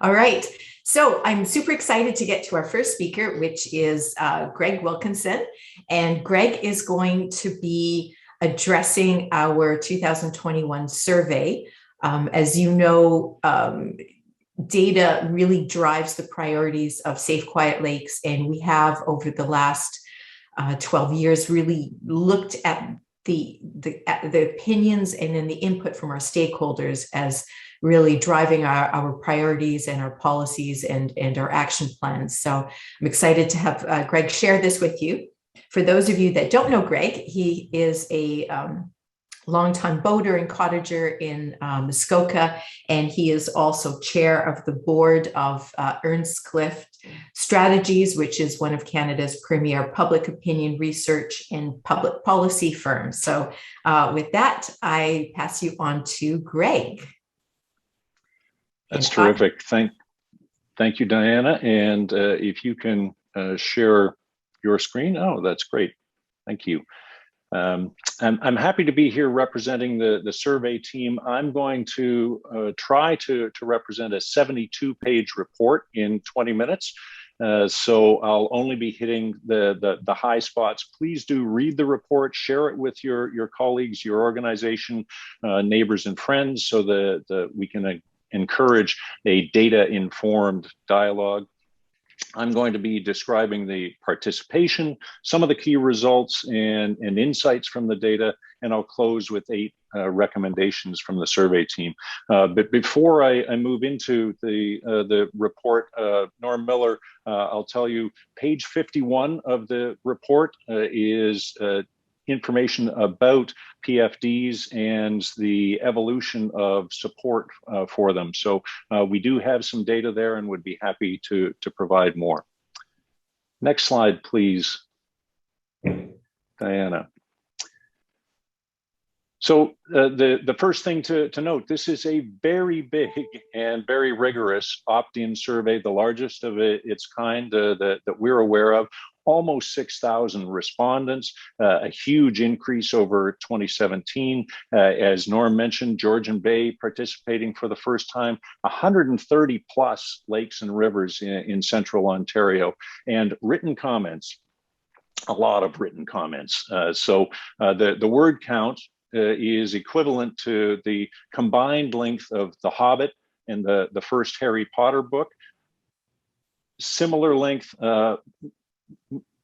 All right. So I'm super excited to get to our first speaker, which is Greg Wilkinson. And Greg is going to be addressing our 2021 survey. As you know, data really drives the priorities of Safe Quiet Lakes. And we have, over the last 12 years, really looked at the opinions and then the input from our stakeholders as really driving our priorities and our policies and our action plans. So I'm excited to have Greg share this with you. For those of you that don't know Greg, he is a longtime boater and cottager in Muskoka, and he is also chair of the board of Earnscliffe Strategies, which is one of Canada's premier public opinion research and public policy firms. So with that, I pass you on to Greg. That's terrific. Thank you, Diana. And if you can share your screen. Oh, that's great. Thank you. I'm happy to be here representing the survey team. I'm going to try to represent a 72-page report in 20 minutes. So I'll only be hitting the high spots. Please do read the report, share it with your colleagues, your organization, neighbors and friends, so that we can encourage a data-informed dialogue. I'm going to be describing the participation, some of the key results and insights from the data, and I'll close with 8 recommendations from the survey team. But before I move into the report, Norm Miller, I'll tell you, page 51 of the report is information about PFDs and the evolution of support for them. So we do have some data there and would be happy to provide more. Next slide, please, Diana. So the first thing to note, this is a very big and very rigorous opt-in survey, the largest of its kind that we're aware of. Almost 6,000 respondents, a huge increase over 2017. As Norm mentioned, Georgian Bay participating for the first time, 130 plus lakes and rivers in central Ontario, and written comments, a lot of written comments. So the word count is equivalent to the combined length of The Hobbit and the first Harry Potter book. Similar length,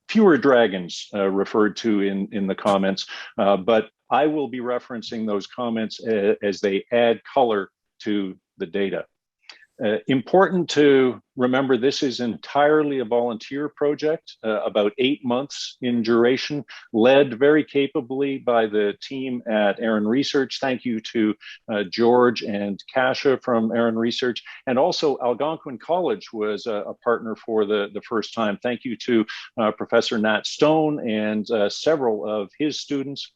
fewer dragons referred to in the comments, but I will be referencing those comments as they add color to the data. Important to remember, this is entirely a volunteer project, about 8 months in duration, led very capably by the team at Aaron Research. Thank you to George and Kasia from Aaron Research. And also Algonquin College was a partner for the first time. Thank you to Professor Nat Stone and several of his students.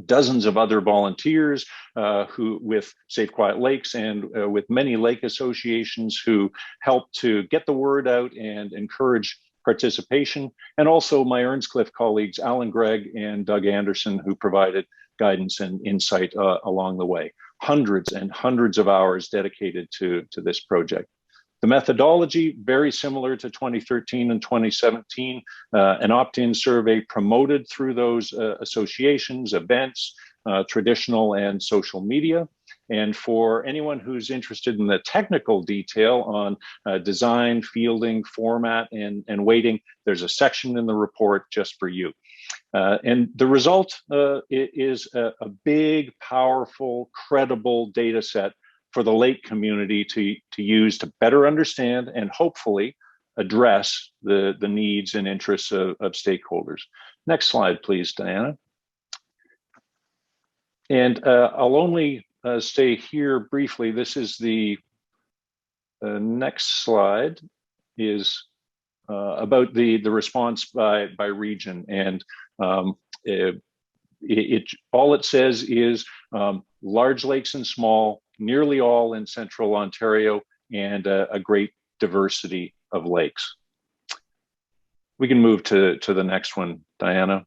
Dozens of other volunteers who with Safe Quiet Lakes and with many lake associations who helped to get the word out and encourage participation. And also my Earnscliffe colleagues, Alan Gregg and Doug Anderson, who provided guidance and insight along the way. Hundreds and hundreds of hours dedicated to this project. The methodology, very similar to 2013 and 2017, an opt-in survey promoted through those associations, events, traditional and social media. And for anyone who's interested in the technical detail on design, fielding, format, and weighting, there's a section in the report just for you. And the result is a big, powerful, credible data set for the lake community to use to better understand and hopefully address the needs and interests of stakeholders. Next slide, please, Diana. And I'll only stay here briefly. This is the next slide is about the response by region. And all it says is large lakes and small, nearly all in central Ontario, and a great diversity of lakes. We can move to the next one, Diana.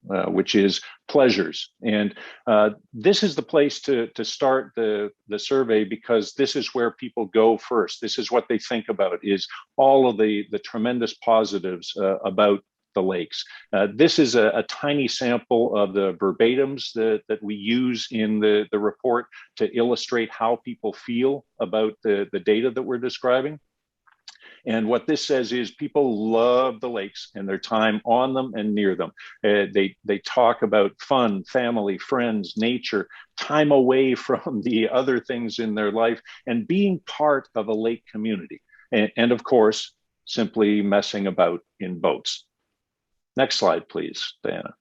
which is pleasures. And this is the place to start the survey, because this is where people go first. This is what they think about, is all of the tremendous positives about the lakes. This is a tiny sample of the verbatims that we use in the report to illustrate how people feel about the data that we're describing. And what this says is people love the lakes and their time on them and near them. They talk about fun, family, friends, nature, time away from the other things in their life, and being part of a lake community. And of course, simply messing about in boats. Next slide, please, Diana.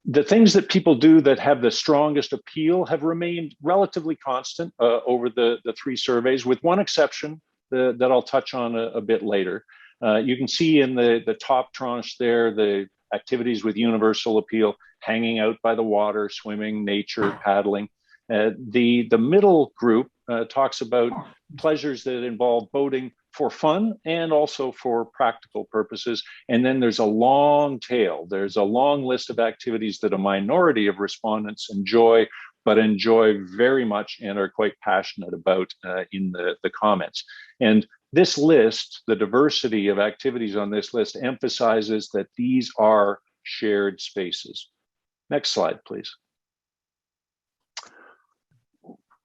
The things that people do that have the strongest appeal have remained relatively constant over the three surveys, with one exception that I'll touch on a bit later. You can see in the top tranche there, the activities with universal appeal: hanging out by the water, swimming, nature, paddling. The middle group talks about pleasures that involve boating for fun and also for practical purposes. And then there's a long tail. There's a long list of activities that a minority of respondents enjoy, but enjoy very much and are quite passionate about in the comments. And this list, the diversity of activities on this list, emphasizes that these are shared spaces. Next slide, please.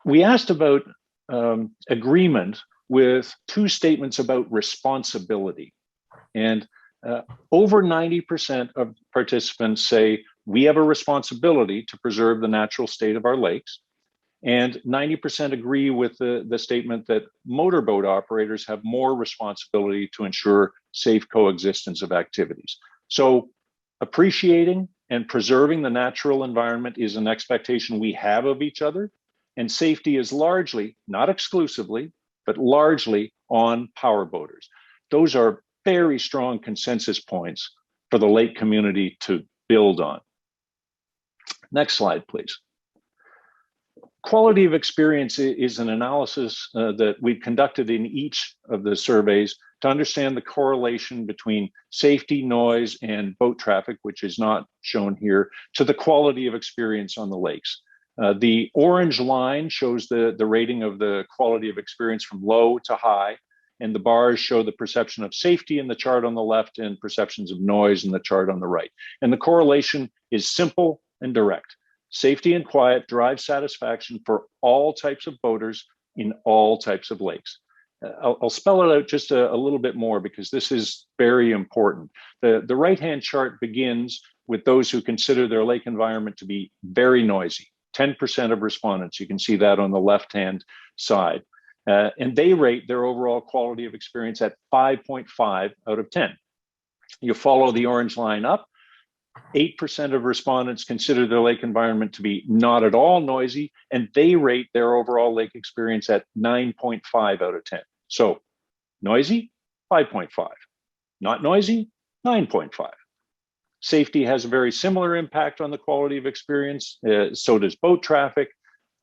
We asked about agreement with two statements about responsibility. And over 90% of participants say we have a responsibility to preserve the natural state of our lakes. And 90% agree with the statement that motorboat operators have more responsibility to ensure safe coexistence of activities. So appreciating and preserving the natural environment is an expectation we have of each other. And safety is largely, not exclusively, but largely on powerboaters. Those are very strong consensus points for the lake community to build on. Next slide, please. Quality of experience is an analysis that we've conducted in each of the surveys to understand the correlation between safety, noise, and boat traffic, which is not shown here, to the quality of experience on the lakes. The orange line shows the rating of the quality of experience from low to high, and the bars show the perception of safety in the chart on the left and perceptions of noise in the chart on the right. And the correlation is simple and direct. Safety and quiet drive satisfaction for all types of boaters in all types of lakes. I'll spell it out just a little bit more, because this is very important. The right-hand chart begins with those who consider their lake environment to be very noisy. 10% of respondents, you can see that on the left-hand side. And they rate their overall quality of experience at 5.5 out of 10. You follow the orange line up, 8% of respondents consider their lake environment to be not at all noisy, and they rate their overall lake experience at 9.5 out of 10. So noisy, 5.5. Not noisy, 9.5. Safety has a very similar impact on the quality of experience. So does boat traffic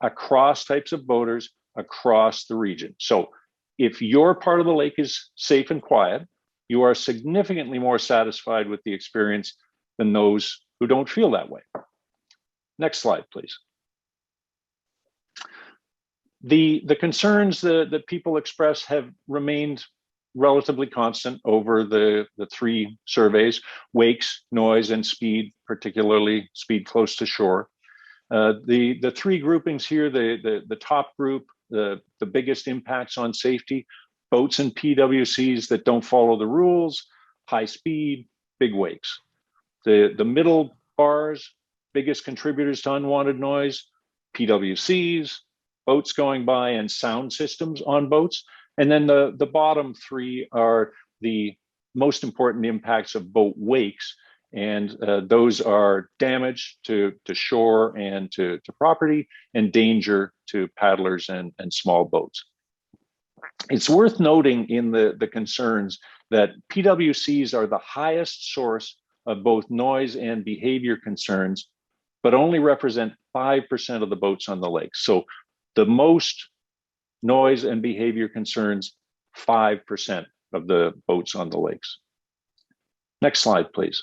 across types of boaters across the region. So if your part of the lake is safe and quiet, you are significantly more satisfied with the experience than those who don't feel that way. Next slide, please. The concerns that people express have remained relatively constant over the three surveys: wakes, noise, and speed, particularly speed close to shore. The three groupings here, the top group, the biggest impacts on safety: boats and PWCs that don't follow the rules, high speed, big wakes. The middle bars, biggest contributors to unwanted noise: PWCs, boats going by, and sound systems on boats. And then the bottom three are the most important impacts of boat wakes. And those are damage to shore and to property, and danger to paddlers and small boats. It's worth noting in the concerns that PWCs are the highest source of both noise and behavior concerns, but only represent 5% of the boats on the lake. So the most noise and behavior concerns, 5% of the boats on the lakes. Next slide, please.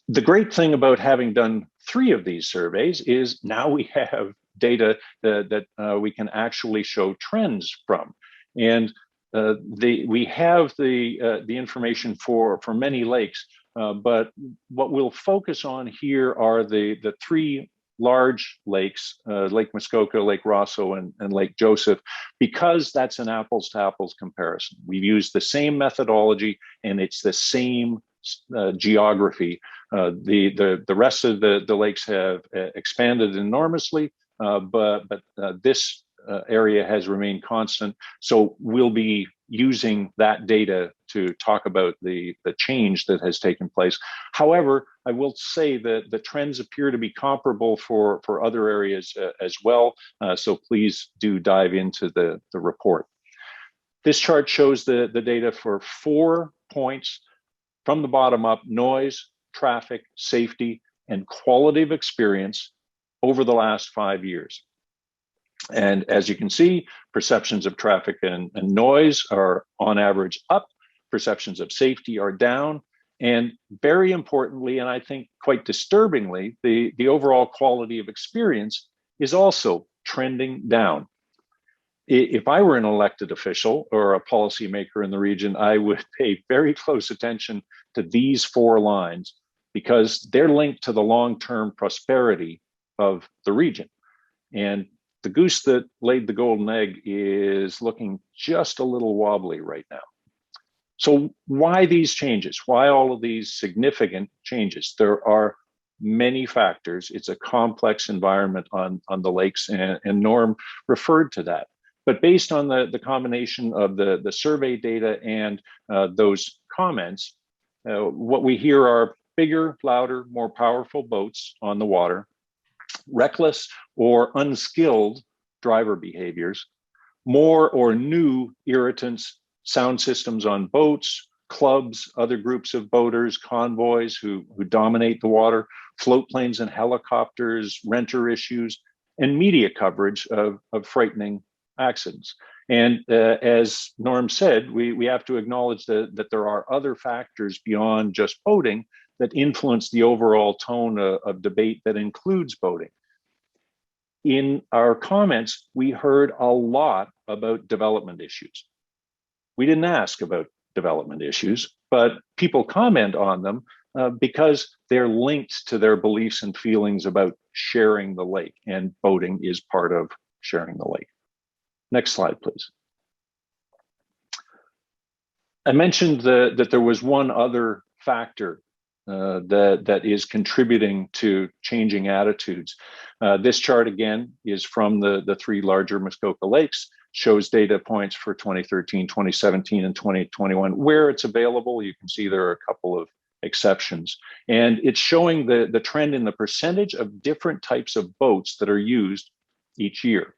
The great thing about having done 3 of these surveys is now we have data that we can actually show trends from. And we have the information for many lakes, but what we'll focus on here are the 3 large lakes, Lake Muskoka, Lake Rosso, and Lake Joseph, because that's an apples to apples comparison. We've used the same methodology and it's the same geography. The rest of the lakes have expanded enormously, but this area has remained constant. So we'll be using that data to talk about the change that has taken place. However, I will say that the trends appear to be comparable for other areas as well. So please do dive into the report. This chart shows the data for 4 points from the bottom up: noise, traffic, safety, and quality of experience over the last 5 years. And as you can see, perceptions of traffic and noise are on average up, perceptions of safety are down, and very importantly, and I think quite disturbingly, the overall quality of experience is also trending down. If I were an elected official or a policymaker in the region, I would pay very close attention to these 4 lines because they're linked to the long-term prosperity of the region. And the goose that laid the golden egg is looking just a little wobbly right now. So why these changes? Why all of these significant changes? There are many factors. It's a complex environment on the lakes, and Norm referred to that. But based on the combination of the survey data and those comments, what we hear are bigger, louder, more powerful boats on the water, reckless or unskilled driver behaviors, more or new irritants, sound systems on boats, clubs, other groups of boaters, convoys who dominate the water, float planes and helicopters, renter issues, and media coverage of frightening accidents. And as Norm said, we have to acknowledge that there are other factors beyond just boating that influence the overall tone of debate that includes boating. In our comments, we heard a lot about development issues. We didn't ask about development issues, but people comment on them because they're linked to their beliefs and feelings about sharing the lake, and boating is part of sharing the lake. Next slide, please. I mentioned that there was one other factor that is contributing to changing attitudes. This chart again is from the 3 larger Muskoka lakes, shows data points for 2013, 2017, and 2021. Where it's available, you can see there are a couple of exceptions. And it's showing the trend in the percentage of different types of boats that are used each year.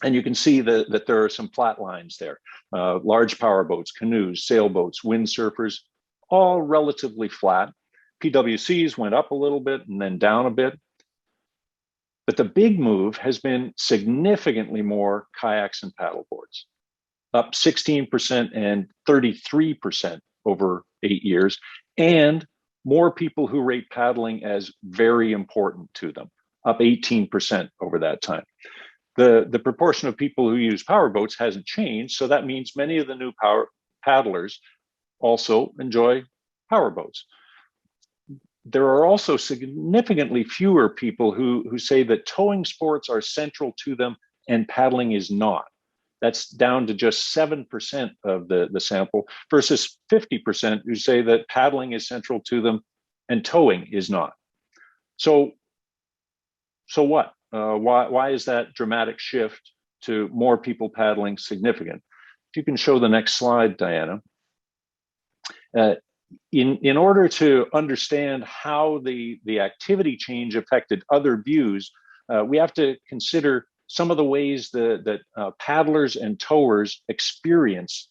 And you can see that there are some flat lines there. Large power boats, canoes, sailboats, windsurfers, all relatively flat. PWCs went up a little bit and then down a bit. But the big move has been significantly more kayaks and paddleboards, up 16% and 33% over 8 years, and more people who rate paddling as very important to them, up 18% over that time. The proportion of people who use powerboats hasn't changed, so that means many of the new paddlers also enjoy powerboats. There are also significantly fewer people who say that towing sports are central to them and paddling is not. That's down to just 7% of the sample versus 50% who say that paddling is central to them and towing is not. So what? Why is that dramatic shift to more people paddling significant? If you can show the next slide, Diana. In order to understand how the activity change affected other views, we have to consider some of the ways that paddlers and towers experience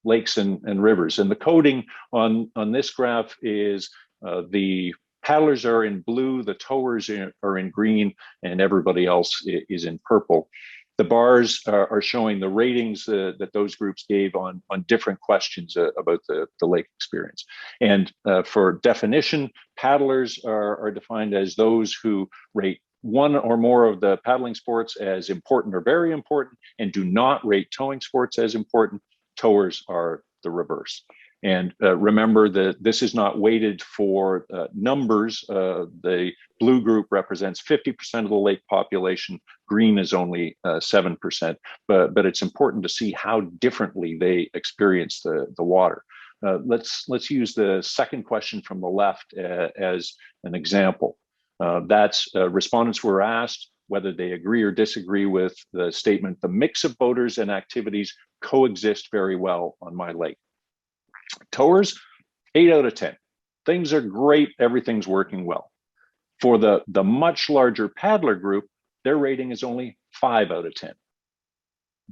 lakes and rivers. And the coding on this graph is the paddlers are in blue, the towers are in green, and everybody else is in purple. The bars are showing the ratings that those groups gave on different questions about the lake experience. And for definition, paddlers are defined as those who rate one or more of the paddling sports as important or very important and do not rate towing sports as important. Towers are the reverse. And remember that this is not weighted for numbers. The blue group represents 50% of the lake population. Green is only 7%. But it's important to see how differently they experience the water. Let's use the second question from the left as an example. That's respondents were asked whether they agree or disagree with the statement, "The mix of boaters and activities coexist very well on my lake." Towers, 8 out of 10. Things are great, everything's working well. For the much larger paddler group, their rating is only 5 out of 10.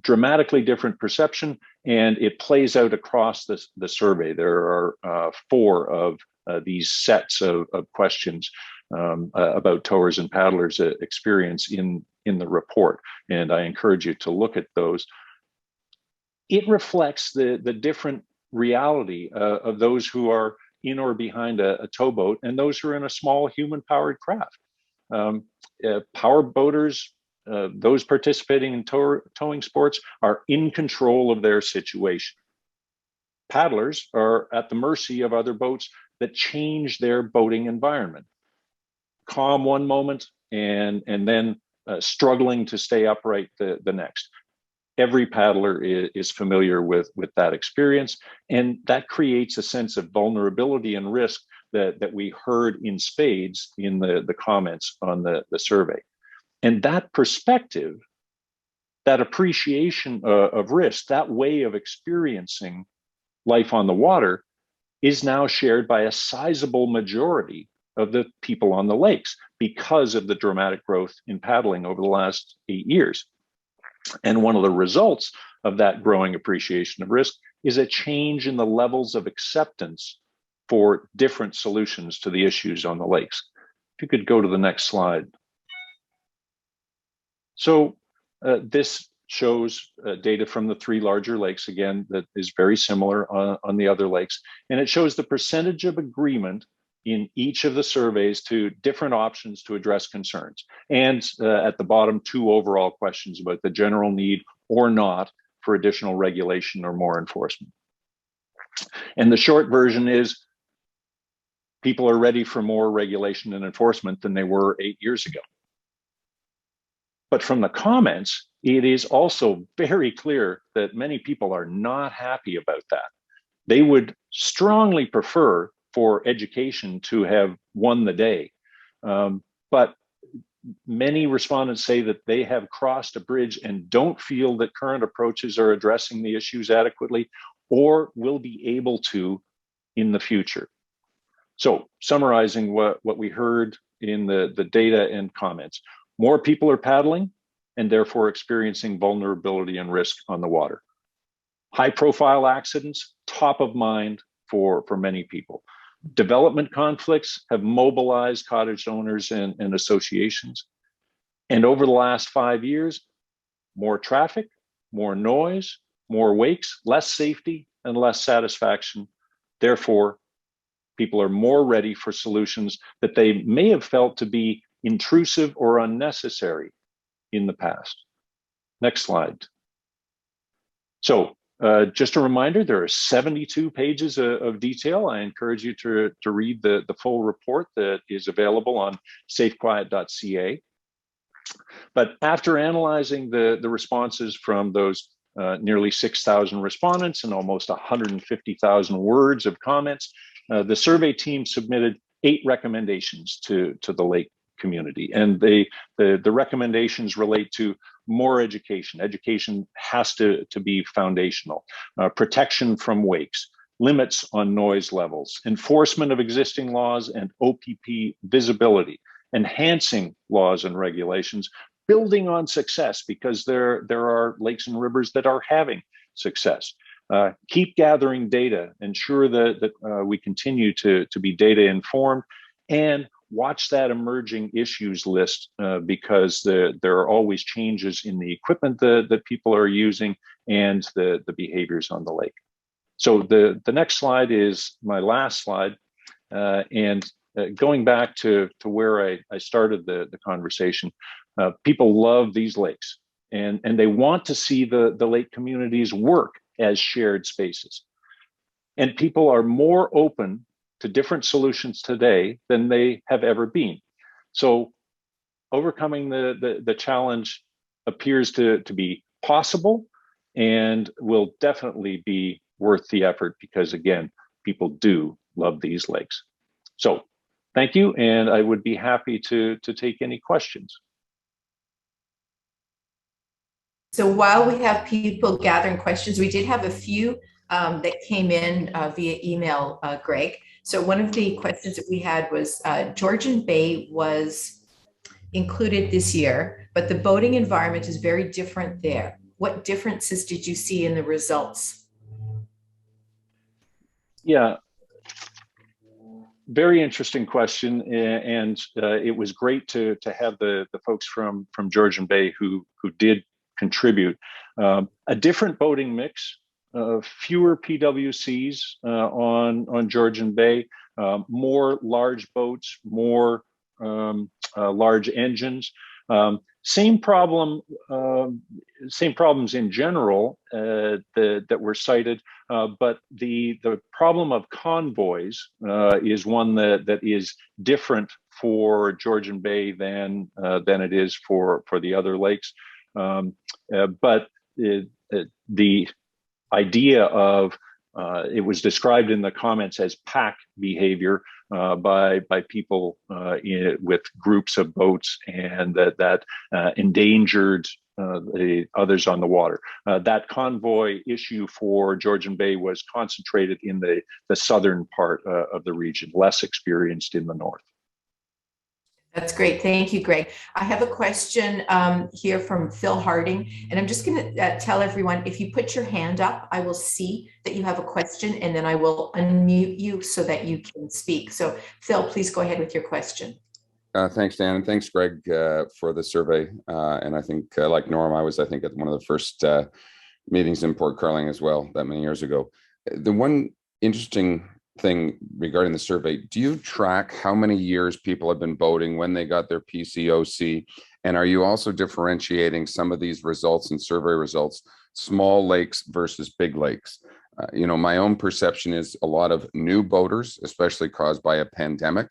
Dramatically different perception, and it plays out across the survey. There are 4 of these sets of questions about towers and paddlers' experience in the report, and I encourage you to look at those. It reflects the different reality of those who are in or behind a towboat and those who are in a small human-powered craft. Power boaters, those participating in towing sports, are in control of their situation. Paddlers are at the mercy of other boats that change their boating environment. Calm one moment and then struggling to stay upright the next. Every paddler is familiar with that experience, and that creates a sense of vulnerability and risk that we heard in spades in the comments on the survey. And that perspective, that appreciation of risk, that way of experiencing life on the water is now shared by a sizable majority of the people on the lakes because of the dramatic growth in paddling over the last 8 years. And one of the results of that growing appreciation of risk is a change in the levels of acceptance for different solutions to the issues on the lakes. If you could go to the next slide. So this shows data from the 3 larger lakes, again, that is very similar on the other lakes. And it shows the percentage of agreement in each of the surveys to different options to address concerns. And at the bottom, 2 overall questions about the general need or not for additional regulation or more enforcement. And the short version is people are ready for more regulation and enforcement than they were 8 years ago. But from the comments, it is also very clear that many people are not happy about that. They would strongly prefer for education to have won the day. But many respondents say that they have crossed a bridge and don't feel that current approaches are addressing the issues adequately or will be able to in the future. So summarizing what we heard in the data and comments, more people are paddling and therefore experiencing vulnerability and risk on the water. High profile accidents, top of mind for many people. Development conflicts have mobilized cottage owners and associations. And over the last 5 years, more traffic, more noise, more wakes, less safety, and less satisfaction. Therefore, people are more ready for solutions that they may have felt to be intrusive or unnecessary in the past. Next slide. So just a reminder, there are 72 pages of detail. I encourage you to read the full report that is available on safequiet.ca. But after analyzing the responses from those nearly 6,000 respondents and almost 150,000 words of comments, the survey team submitted 8 recommendations to the lake community. And the recommendations relate to more education. Education has to be foundational. Protection from wakes, limits on noise levels, enforcement of existing laws and OPP visibility, enhancing laws and regulations, building on success because there are lakes and rivers that are having success. Keep gathering data, ensure that we continue to be data informed, and watch that emerging issues list because there are always changes in the equipment that people are using and the behaviors on the lake. So the next slide is my last slide. Going back to where I started the conversation, people love these lakes and they want to see the lake communities work as shared spaces. And people are more open to different solutions today than they have ever been. So overcoming the challenge appears to be possible and will definitely be worth the effort because, again, people do love these lakes. So thank you, and I would be happy to take any questions. So while we have people gathering questions, we did have a few that came in via email, Greg. So one of the questions that we had was Georgian Bay was included this year, but the boating environment is very different there. What differences did you see in the results? Yeah, very interesting question, and it was great to have the folks from Georgian Bay who did contribute. A different boating mix, fewer PWCs on Georgian Bay, more large boats, more large engines. Same problem, same problems in general that were cited, but the problem of convoys is one that is different for Georgian Bay than it is for the other lakes. But the idea of it was described in the comments as pack behavior by people with groups of boats, and that endangered the others on the water. That convoy issue for Georgian Bay was concentrated in the southern part of the region, less experienced in the north. That's great. Thank you, Greg. I have a question here from Phil Harding, and I'm just going to tell everyone, if you put your hand up, I will see that you have a question, and then I will unmute you so that you can speak. So Phil, please go ahead with your question. Thanks, Dan, and thanks, Greg, for the survey. And I think, like Norm, I was, at one of the first meetings in Port Carling as well, that many years ago. The one interesting thing regarding the survey, do you track how many years people have been boating, when they got their PCOC? And are you also differentiating some of these results and survey results, small lakes versus big lakes? My own perception is a lot of new boaters, especially caused by a pandemic,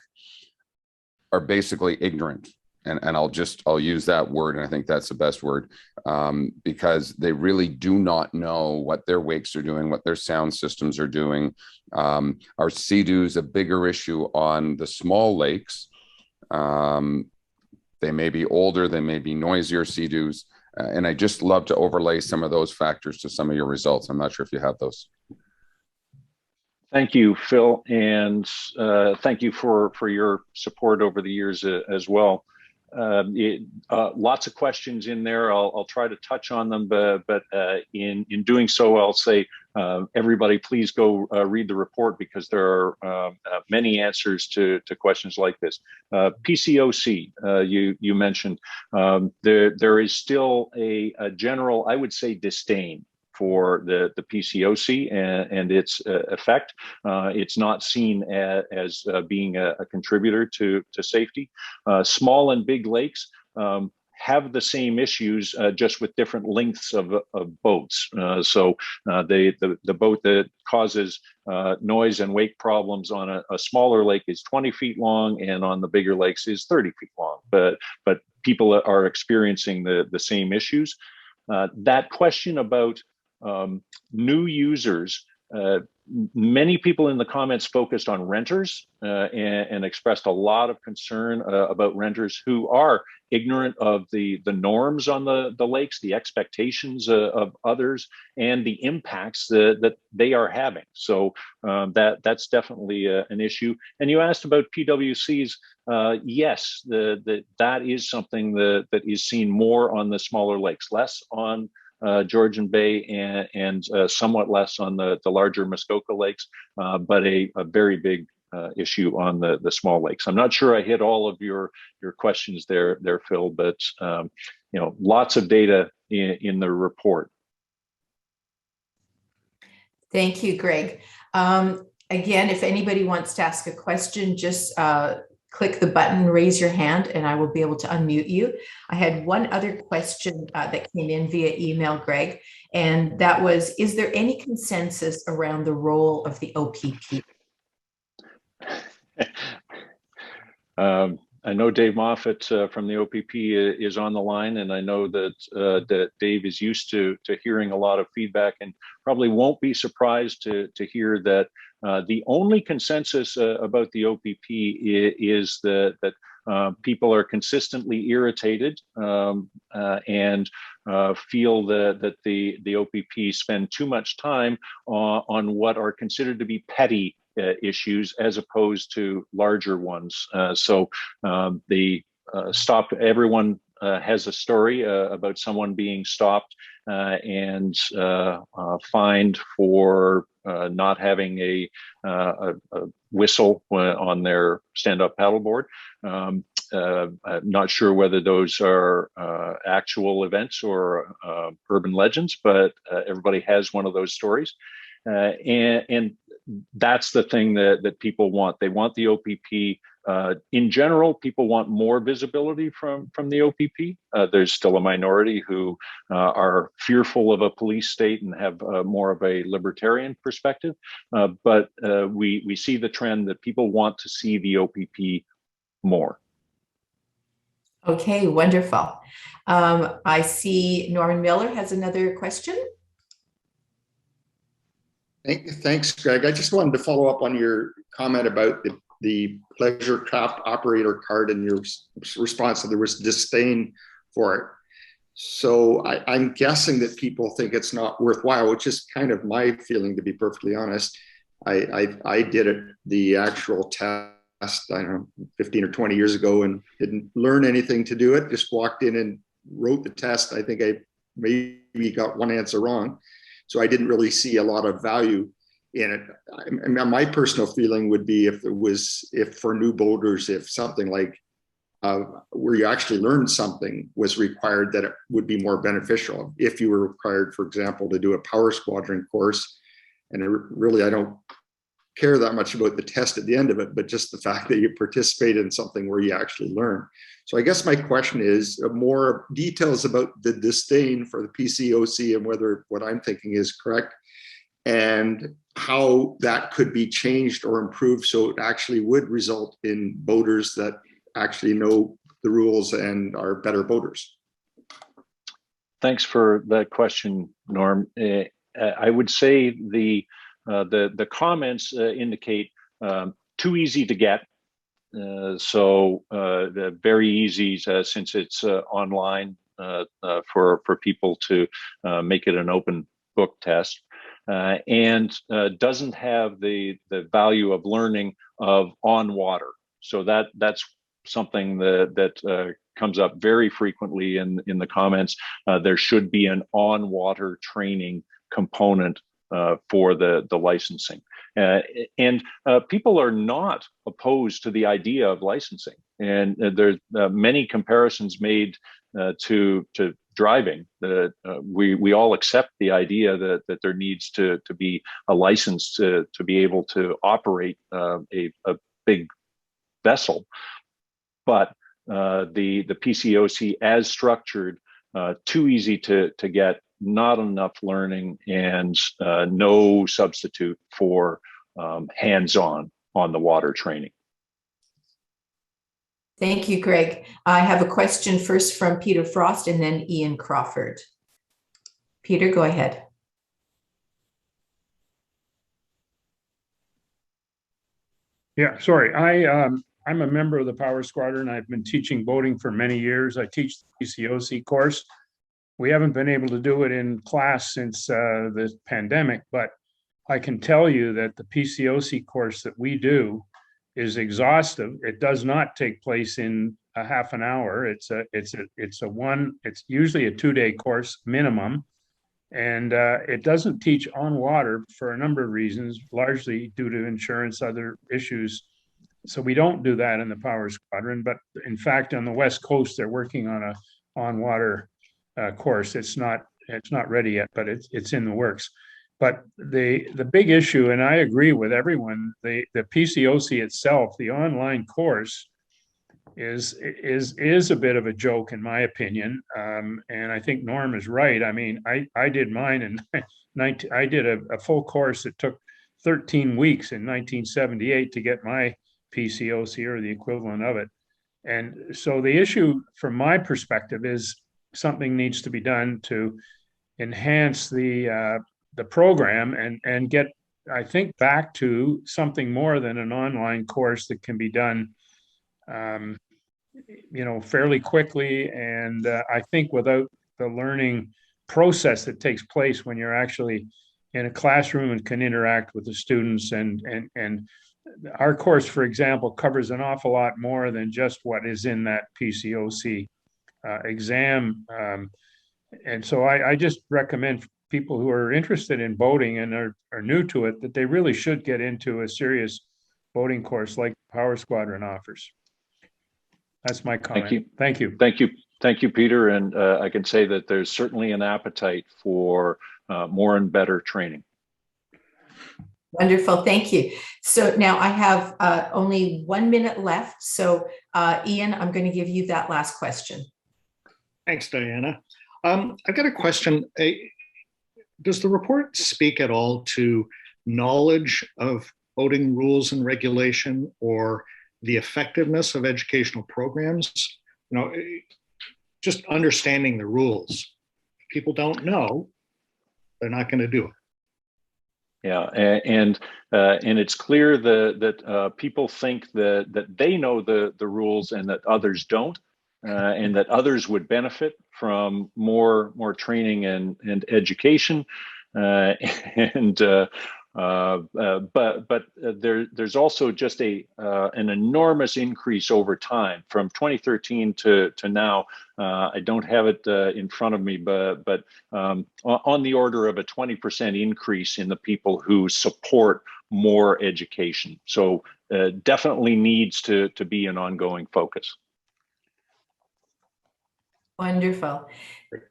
are basically ignorant. And I'll use that word, and I think that's the best word, because they really do not know what their wakes are doing, what their sound systems are doing. Our Sea-Doo's a bigger issue on the small lakes. They may be older, they may be noisier Sea-Doo's, and I just love to overlay some of those factors to some of your results. I'm not sure if you have those. Thank you, Phil, and thank you for your support over the years as well. Lots of questions in there. I'll try to touch on them, but in doing so, I'll say, everybody, please go read the report, because there are many answers to questions like this. PCOC, you mentioned, there is still a general, I would say, disdain for the PCOC and its effect. It's not seen as being a contributor to safety. Small and big lakes have the same issues, just with different lengths of boats. So the boat that causes noise and wake problems on a smaller lake is 20 feet long, and on the bigger lakes is 30 feet long. But people are experiencing the same issues. That question about new users, many people in the comments focused on renters and expressed a lot of concern about renters who are ignorant of the norms on the lakes, the expectations of others, and the impacts that they are having. So that's definitely an issue. And you asked about PWCs. Yes, that is something that is seen more on the smaller lakes, less on Georgian Bay and somewhat less on the larger Muskoka lakes, but a very big issue on the small lakes. I'm not sure I hit all of your questions there, Phil, but lots of data in the report. Thank you, Greg. Again, if anybody wants to ask a question, just click the button, raise your hand, and I will be able to unmute you. I had one other question that came in via email, Greg, and that was, is there any consensus around the role of the OPP? I know Dave Moffat from the OPP is on the line, and I know that Dave is used to hearing a lot of feedback, and probably won't be surprised to hear that the only consensus about the OPP is that people are consistently irritated and feel that the OPP spend too much time on what are considered to be petty issues as opposed to larger ones. So the stop, everyone has a story about someone being stopped and fined for not having a whistle on their stand-up paddleboard. I'm not sure whether those are actual events or urban legends, but everybody has one of those stories. And that's the thing that people want. They want the OPP. In general, people want more visibility from the OPP. There's still a minority who are fearful of a police state and have more of a libertarian perspective. But we see the trend that people want to see the OPP more. Okay, wonderful. I see Norman Miller has another question. Thanks, Greg. I just wanted to follow up on your comment about the pleasure craft operator card and your response that there was disdain for it. So I'm guessing that people think it's not worthwhile, which is kind of my feeling, to be perfectly honest. I did it, the actual test, I don't know, 15 or 20 years ago, and didn't learn anything to do it. Just walked in and wrote the test. I think I maybe got one answer wrong. So I didn't really see a lot of value in it. My personal feeling would be if for new boaters, if something like where you actually learn something was required, that it would be more beneficial. If you were required, for example, to do a power squadron course, and really I don't care that much about the test at the end of it, but just the fact that you participate in something where you actually learn. So I guess my question is more details about the disdain for the PCOC and whether what I'm thinking is correct, and how that could be changed or improved so it actually would result in boaters that actually know the rules and are better boaters. Thanks for that question, Norm. I would say the comments indicate too easy to get. So very easy since it's online for people to make it an open book test, and doesn't have the value of learning of on water. So that's something that comes up very frequently in the comments. There should be an on water training component for the licensing. And people are not opposed to the idea of licensing. And there's many comparisons made to driving. We all accept the idea that there needs to be a license to be able to operate a big vessel. But the PCOC as structured, too easy to get, not enough learning, and no substitute for hands-on on the water training. Thank you, Greg. I have a question first from Peter Frost and then Ian Crawford. Peter, go ahead. Yeah, sorry. I'm a member of the Power Squadron. I've been teaching boating for many years. I teach the PCOC course. We haven't been able to do it in class since the pandemic, but I can tell you that the PCOC course that we do is exhaustive. It does not take place in a half an hour. It's usually a 2-day course minimum, And it doesn't teach on water for a number of reasons, largely due to insurance, other issues. So we don't do that in the Power Squadron. But in fact, on the West Coast, they're working on a on water course. It's not ready yet, but it's in the works. But the big issue, and I agree with everyone, the PCOC itself, the online course, is a bit of a joke in my opinion, and I think Norm is right. I mean, I did mine in I did a full course that took 13 weeks in 1978 to get my PCOC or the equivalent of it. And so the issue from my perspective is something needs to be done to enhance the program and get, I think, back to something more than an online course that can be done fairly quickly. And I think without the learning process that takes place when you're actually in a classroom and can interact with the students, and our course, for example, covers an awful lot more than just what is in that PCOC exam. And so I just recommend people who are interested in boating and are new to it, that they really should get into a serious boating course like Power Squadron offers. That's my comment. Thank you, Peter. And I can say that there's certainly an appetite for more and better training. Wonderful, thank you. So now I have only 1 minute left. So Ian, I'm going to give you that last question. Thanks, Diana. I've got a question. Does the report speak at all to knowledge of boating rules and regulation, or the effectiveness of educational programs? Just understanding the rules. If people don't know, they're not going to do it. Yeah, and it's clear that people think that they know the rules and that others don't, and that others would benefit from more training and education, but there's also just an enormous increase over time from 2013 to now. I don't have it in front of me, but on the order of a 20% increase in the people who support more education. So definitely needs to be an ongoing focus. Wonderful.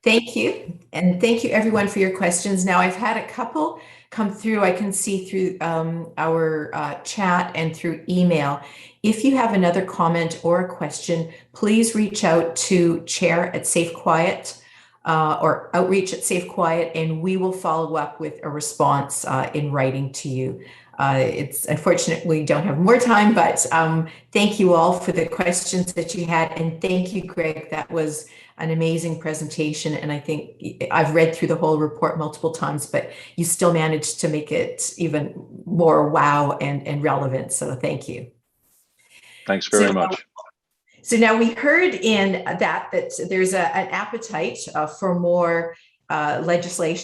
Thank you. And thank you everyone for your questions. Now I've had a couple come through. I can see through our chat and through email. If you have another comment or a question, please reach out to chair@SafeQuiet or outreach@SafeQuiet, and we will follow up with a response in writing to you. It's unfortunate we don't have more time, but thank you all for the questions that you had. And thank you, Greg. That was an amazing presentation. And I think I've read through the whole report multiple times, but you still managed to make it even more wow and relevant. So thank you. Thanks very much. So now we heard in that there's an appetite for more legislation